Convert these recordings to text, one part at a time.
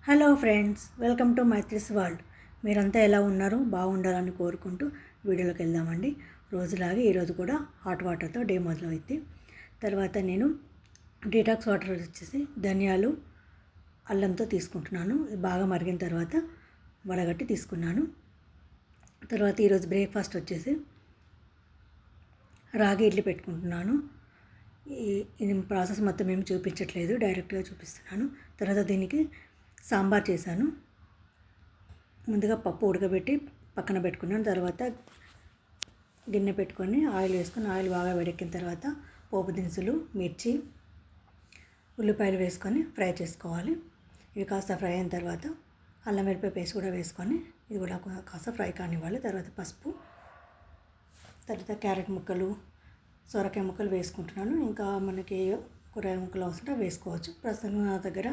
Hello friends, welcome to Maithri's world. మీరంతా ఎలా ఉన్నారు? బాగుండాలని కోరుకుంటూ వీడియోలోకి వెళ్దామండి. రోజులాగే ఈరోజు కూడా హాట్ వాటర్తో డే మొదలవుద్ది. తర్వాత నేను డీటాక్స్ వాటర్ వచ్చేసి ధనియాలు అల్లంతో తీసుకుంటున్నాను. బాగా మరిగిన తర్వాత వడగట్టి తీసుకున్నాను. తర్వాత ఈరోజు బ్రేక్ఫాస్ట్ వచ్చేసి రాగి ఇడ్లీ పెట్టుకుంటున్నాను. ఇది ప్రాసెస్ మొత్తం ఏమి చూపించట్లేదు, డైరెక్ట్గా చూపిస్తున్నాను. తర్వాత దీనికి సాంబార్ చేశాను. ముందుగా పప్పు ఉడకబెట్టి పక్కన పెట్టుకున్నాను. తర్వాత గిన్నె పెట్టుకొని ఆయిల్ వేసుకొని ఆయిల్ బాగా వేడెక్కిన తర్వాత పోపు దినుసులు, మిర్చి, ఉల్లిపాయలు వేసుకొని ఫ్రై చేసుకోవాలి. ఇవి కాస్త ఫ్రై అయిన తర్వాత అల్లం వెల్లిపాయ పేస్ట్ కూడా వేసుకొని ఇది కూడా కాస్త ఫ్రై కానివ్వాలి. తర్వాత పసుపు, తర్వాత క్యారెట్ ముక్కలు, సొరకాయ ముక్కలు వేసుకుంటున్నాను. ఇంకా మనకి కూరగాయ ముక్కలు అవసరం వేసుకోవచ్చు. ప్రస్తుతం నా దగ్గర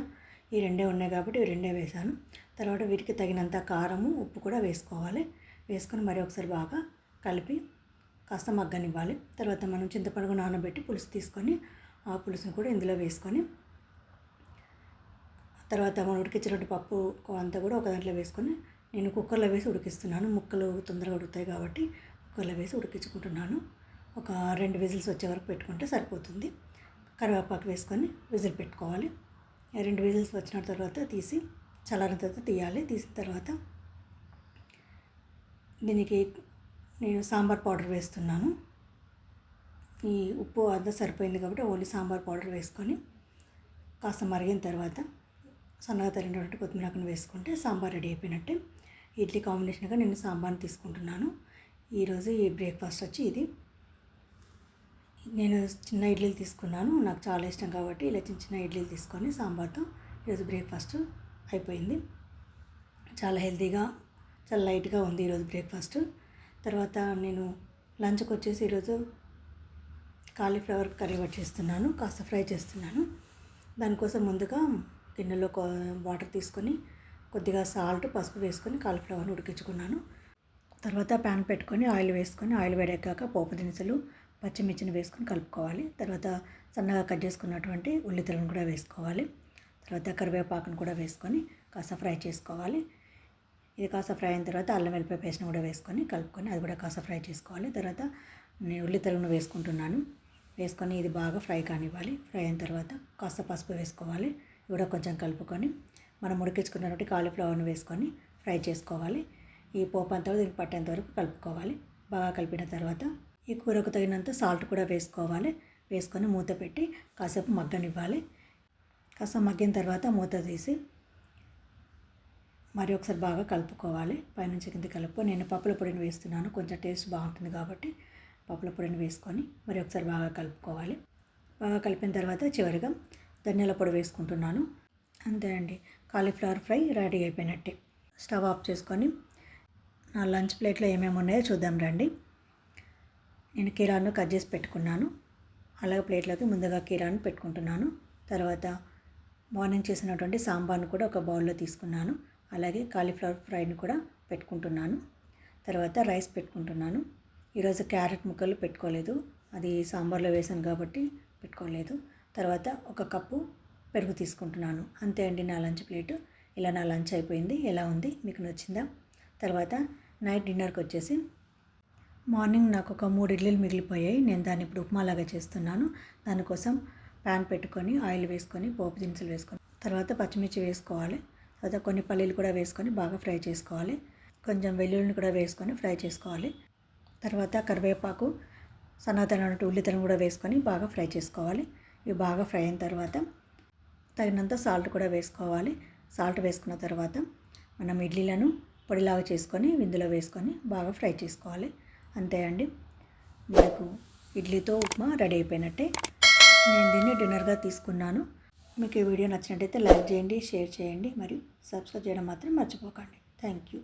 ఈ రెండే ఉన్నాయి కాబట్టి ఈ రెండే వేసాను. తర్వాత వీటికి తగినంత కారము, ఉప్పు కూడా వేసుకోవాలి. వేసుకొని మరి ఒకసారి బాగా కలిపి కాస్త మగ్గనివ్వాలి. తర్వాత మనం చింతపండు నానబెట్టి పులుసు తీసుకొని ఆ పులుసును కూడా ఇందులో వేసుకొని తర్వాత మనం ఉడికించినట్టు పప్పు అంతా కూడా ఒక దాంట్లో వేసుకొని నేను కుక్కర్లో వేసి ఉడికిస్తున్నాను. ముక్కలు తొందరగా ఉడుకుతాయి కాబట్టి కుక్కర్లో వేసి ఉడికించుకుంటున్నాను. ఒక 2 విజిల్స్ వచ్చే వరకు పెట్టుకుంటే సరిపోతుంది. కరివేపాకు వేసుకొని విజిల్ పెట్టుకోవాలి. 2 విజిల్స్ వచ్చిన తర్వాత తీసి చల్లారిన తర్వాత తీయాలి. తీసిన తర్వాత దీనికి నేను సాంబార్ పౌడర్ వేస్తున్నాను. ఈ ఉప్పు అంతా సరిపోయింది కాబట్టి ఓన్లీ సాంబార్ పౌడర్ వేసుకొని కాస్త మరిగిన తర్వాత సన్నగా తరిగినటువంటి కొత్తిమీరను వేసుకుంటే సాంబార్ రెడీ అయిపోయినట్టే. ఇడ్లీ కాంబినేషన్గా నేను సాంబార్ని తీసుకుంటున్నాను. ఈరోజు ఈ బ్రేక్ఫాస్ట్ వచ్చి ఇది. నేను చిన్న ఇడ్లీలు తీసుకున్నాను, నాకు చాలా ఇష్టం కాబట్టి ఇలా చిన్న చిన్న ఇడ్లీలు తీసుకొని సాంబార్తో ఈరోజు బ్రేక్ఫాస్ట్ అయిపోయింది. చాలా హెల్తీగా, చాలా లైట్గా ఉంది ఈరోజు బ్రేక్ఫాస్ట్. తర్వాత నేను లంచ్కి వచ్చేసి ఈరోజు కాలీఫ్లవర్ కర్రీ చేస్తున్నాను, కాస్త ఫ్రై చేస్తున్నాను. దానికోసం ముందుగా గిన్నెలో వాటర్ తీసుకొని కొద్దిగా సాల్ట్, పసుపు వేసుకొని కాలీఫ్లవర్ని ఉడికించుకున్నాను. తర్వాత ప్యాన్ పెట్టుకొని ఆయిల్ వేసుకొని ఆయిల్ వేడెక్కాక పోపు దినుసులు, పచ్చిమిర్చిని వేసుకొని కలుపుకోవాలి. తర్వాత సన్నగా కట్ చేసుకున్నటువంటి ఉల్లితలను కూడా వేసుకోవాలి. తర్వాత కరివేపాకును కూడా వేసుకొని కాస్త ఫ్రై చేసుకోవాలి. ఇది కాస్త ఫ్రై అయిన తర్వాత అల్లం వెల్లిపాయ పేస్ట్ని కూడా వేసుకొని కలుపుకొని అది కూడా కాస్త ఫ్రై చేసుకోవాలి. తర్వాత నేను ఉల్లితలను వేసుకుంటున్నాను. వేసుకొని ఇది బాగా ఫ్రై కానివ్వాలి. ఫ్రై అయిన తర్వాత కాస్త పసుపు వేసుకోవాలి. ఇది కూడా కొంచెం కలుపుకొని మనం ఉడికించుకున్నటువంటి కాలీఫ్లవర్ని వేసుకొని ఫ్రై చేసుకోవాలి. ఈ పోపు అంతా దీనికి పట్టేంత వరకు కలుపుకోవాలి. బాగా కలిపిన తర్వాత ఈ కూరకు తగినంత సాల్ట్ కూడా వేసుకోవాలి. వేసుకొని మూత పెట్టి కాసేపు మగ్గనివ్వాలి. కాస్త మగ్గిన తర్వాత మూత తీసి మరి ఒకసారి బాగా కలుపుకోవాలి. పైనుంచి కింద కలుపుకొని నేను పప్పుల పొడిని వేస్తున్నాను, కొంచెం టేస్ట్ బాగుంటుంది కాబట్టి పప్పుల పొడిని వేసుకొని మరి ఒకసారి బాగా కలుపుకోవాలి. బాగా కలిపిన తర్వాత చివరిగా ధనియాల పొడి వేసుకుంటున్నాను. అంతే అండి, కాలీఫ్లవర్ ఫ్రై రెడీ అయిపోయినట్టే. స్టవ్ ఆఫ్ చేసుకొని నా లంచ్ ప్లేట్లో ఏమేమి ఉన్నాయో చూద్దాం రండి. నేను కీరాను కట్ చేసి పెట్టుకున్నాను. అలాగే ప్లేట్లోకి ముందుగా కీరాను పెట్టుకుంటున్నాను. తర్వాత మార్నింగ్ చేసినటువంటి సాంబార్ను కూడా ఒక బౌల్లో తీసుకున్నాను. అలాగే కాలీఫ్లవర్ ఫ్రైని కూడా పెట్టుకుంటున్నాను. తర్వాత రైస్ పెట్టుకుంటున్నాను. ఈరోజు క్యారెట్ ముక్కలు పెట్టుకోలేదు, అది సాంబార్లో వేసాను కాబట్టి పెట్టుకోలేదు. తర్వాత ఒక కప్పు పెరుగు తీసుకుంటున్నాను. అంతే అండి నా లంచ్ ప్లేట్. ఇలా నా లంచ్ అయిపోయింది. ఎలా ఉంది, మీకు నచ్చిందా? తర్వాత నైట్ డిన్నర్కి వచ్చేసి మార్నింగ్ నాకు ఒక 3 ఇడ్లీలు మిగిలిపోయాయి. నేను దాన్ని ఇప్పుడు ఉప్మాలాగా చేస్తున్నాను. దానికోసం ప్యాన్ పెట్టుకొని ఆయిల్ వేసుకొని పోపు దినుసులు వేసుకొని తర్వాత పచ్చిమిర్చి వేసుకోవాలి. తర్వాత కొన్ని పల్లీలు కూడా వేసుకొని బాగా ఫ్రై చేసుకోవాలి. కొంచెం వెల్లుల్లిని కూడా వేసుకొని ఫ్రై చేసుకోవాలి. తర్వాత కరివేపాకు, సన్నతనటువంటి ఉల్లితలను కూడా వేసుకొని బాగా ఫ్రై చేసుకోవాలి. ఇవి బాగా ఫ్రై అయిన తర్వాత తగినంత సాల్ట్ కూడా వేసుకోవాలి. సాల్ట్ వేసుకున్న తర్వాత మనం ఇడ్లీలను పొడిలాగా చేసుకొని ఇందులో వేసుకొని బాగా ఫ్రై చేసుకోవాలి. అంతే అండి, మనకు ఇడ్లీతో ఉప్మా రెడీ అయిపోయినట్టే. నేను దీన్ని డిన్నర్గా తీసుకున్నాను. మీకు ఈ వీడియో నచ్చినట్టయితే లైక్ చేయండి, షేర్ చేయండి మరియు సబ్స్క్రైబ్ చేయడం మాత్రం మర్చిపోకండి. Thank you.